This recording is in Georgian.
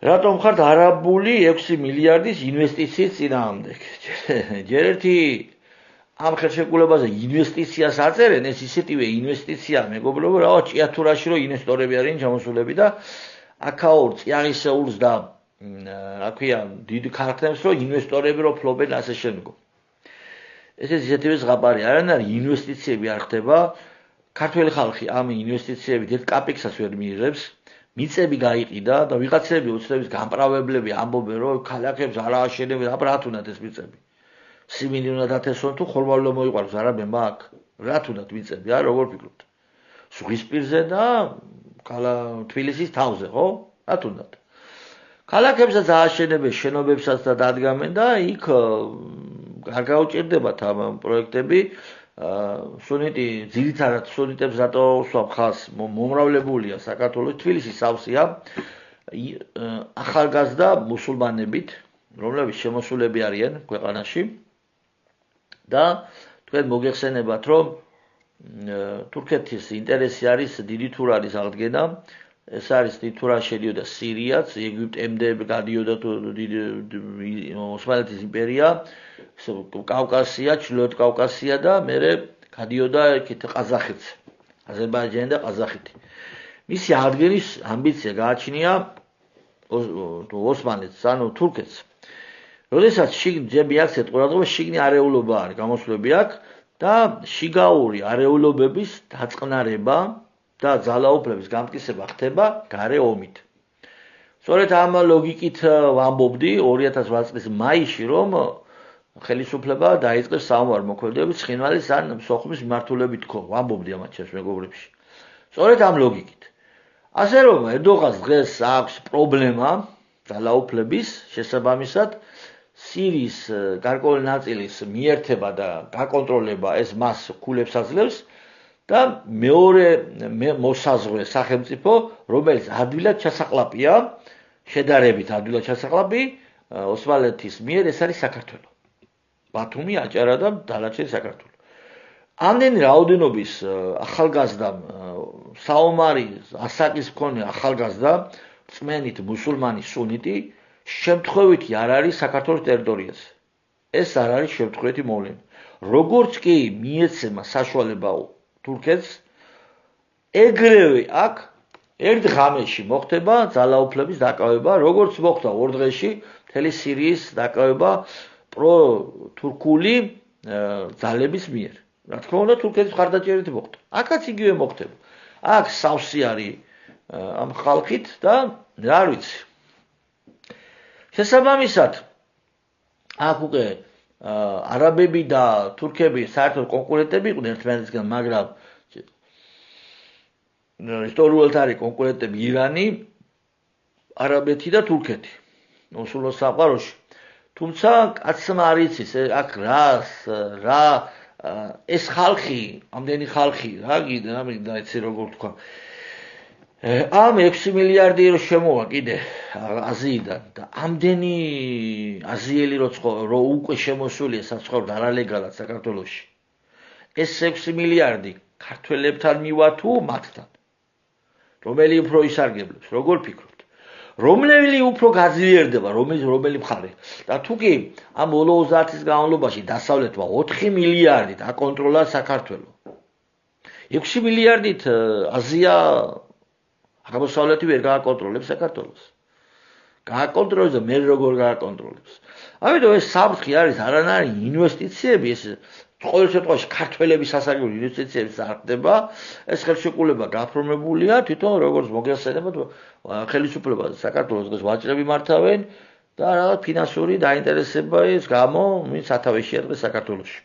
რატომ ხართ არაბული 6 მილიარდის ინვესტიციის წინააღმდეგ? ჯერ ერთი ამ ხელშეკრულებაზე ინვესტიციას აწერენ, ეს ისეთივე ინვესტიცია მეგობრებო, რაღაც ჭიათურაში რომ ინვესტორები არიან ჩამოსულები და აქაურ წიაღისეულს და რა ქვია, დიდ ქარხნებს რომ ინვესტორები რომ ფლობენ ასე შემდგო. ეს ისეთივე ზღაპარი არანაირი ინვესტიციები არ ხდება. ქართველი ხალხი ამ ინვესტიციებით ერთ კაპექსას ვერ მიიღებს. მიწები გაიყიდა და ვიღაცები უცნების გამპრავებლები ამბობენ რომ ქალაქებს არ ააშენებენ, აბა რა თუნდაც ეს მიწები. სიმინდი უნდა დათესონ თუ ხორბალო მოიყვანოს არაბენ მაგ. რა თუნდაც მიწები, როგორ ფიქრობთ? ზღვისპირზე და თბილისის თავზე, ხო? რა თუნდაც. ქალაქებსაც ააშენებენ, შენობებსაც და დადგამენ და იქ არ გაუჭირდებათ ამ პროექტები. სუნიტი ძირითადად სუნიტებს რატო უსვამ ხალხს მომრავლებულია საქართველოს თბილისის სავსეა ახალგაზრდა მუსულმანებით, რომლებიც შემოსულები არიან ქვეყანაში და თქვენ მოგეხსენებათ, რომ თურქეთის ინტერესი არის დიდი თურანის აღდგენა. ეს არის დიდი თურა შედიოდა სირიაც, ეგვიპტემდე გადიოდა ოსმალეთის იმპერია, კავკასია, ჩრდილოეთ კავკასია და მერე გადიოდა იქით ყაზახეთს, აზერბაიჯანი და ყაზახეთი. მისი აღდგენის ამბიცია გააჩნია ოსმალეთს, ანუ თურქეთს. როდესაც შიგნით ჯები აქვს ეს ყურადღება, შიგნი არეულობა არის, გამოსვლები აქვს და შიგაური არეულობების დაწყნარება და ძალაუფლების გამტკიცება ხდება გარე ომით. სწორედ ამ ლოგიკით ვამბობდი 2008 წლის მაისში, რომ ხელისუფლება დაიწყეს საომარ-მოქმედებების ცხინვალის ან სოხუმის მიმართულებით თქო, ვამბობდი ამათ ჩემს მეგობრებში. სწორედ ამ ლოგიკით. ასე რომ ერდოღანს დღეს აქვს პრობლემა ძალაუფლების შესაბამისად სირიის გარკვეული ნაწილის მიერთება და გაკონტროლება ეს მას ქულებს აძლევს და მეორე მოსაზღვრე სახელმწიფო, რომელიც ადვილად ჩასაყლაპია, შედარებით ადვილად ჩასაყლაპი ოსმალეთის მიერ ეს არის საქართველო. ბათუმი, აჭარა და დანარჩენი საქართველო. ამდენი რაოდენობის ახალგაზრდა საომარი ასაკის მქონე ახალგაზრდა წმენით მუსულმანი სუნიტი შემთხვევითი არ არის საქართველოს ტერიტორიაზე. ეს არ არის შემთხვევითი მოვლენა. როგორც კი მიეცემა საშუალება თურქეთს, ეგრევე აქ ერთ ღამეში მოხდება ძალაუფლების დაკავება, როგორც მოხდა ორ დღეში მთელი სირიის დაკავება პრო-თურქული ძალების მიერ. რა თქმა უნდა, თურქეთის მხარდაჭერით მოხდა. აქაც იგივე მოხდება. აქ სავსე არის ამ ხალხით და რა ვიცი. შესაბამისად, აქ უკვე არაბები და თურქები საერთოდ კონკურენტები იყვნენ ერთმანეთისგან, მაგრამ ისტორიულად არის კონკურენტები ირანი, არაბეთი და თურქეთი. მოსულოს საყაროში. თუმცა კაცმა არ იცის აქ რა ეს ხალხი, ამდენი ხალხი, რა იცი როგორ თქვა. ამ 6 მილიარდი რო შემოვა კიდე აზიიდან და ამდენი აზიელი რო უკვე შემოსულია საცხოვრად არალეგალად საქართველოში. ეს 6 მილიარდი ქართველებთან მივა თუ მათთან? რომელი უფრო ისარგებლებს, როგორ ფიქრობთ? რომელი უფრო გაძლიერდება, რომელი მხარე? და თუ კი ამ 30 წლის განმავლობაში დასავლეთმა 4 მილიარდით აკონტროლა საქართველო. 6 მილიარდით აზია აღმოსავლეთი ვერ გააკონტროლებს საქართველოს. გააკონტროლებს და მე როგორ გააკონტროლებს. ამიტომ ეს საფრთხე არის არანაირი ინვესტიციები, ეს ყოველ შემთხვევაში ქართველების სასარგებლო ინვესტიციების არ ხდება. ეს ხელშეკრულება გაფორმებულია თვითონ როგორც მოგეხსენებათ ხელისუფლება საქართველოს დღეს ვაჭრები მართავენ და რაღაც ფინანსური დაინტერესების გამო სათავეში ადგეს საქართველოში.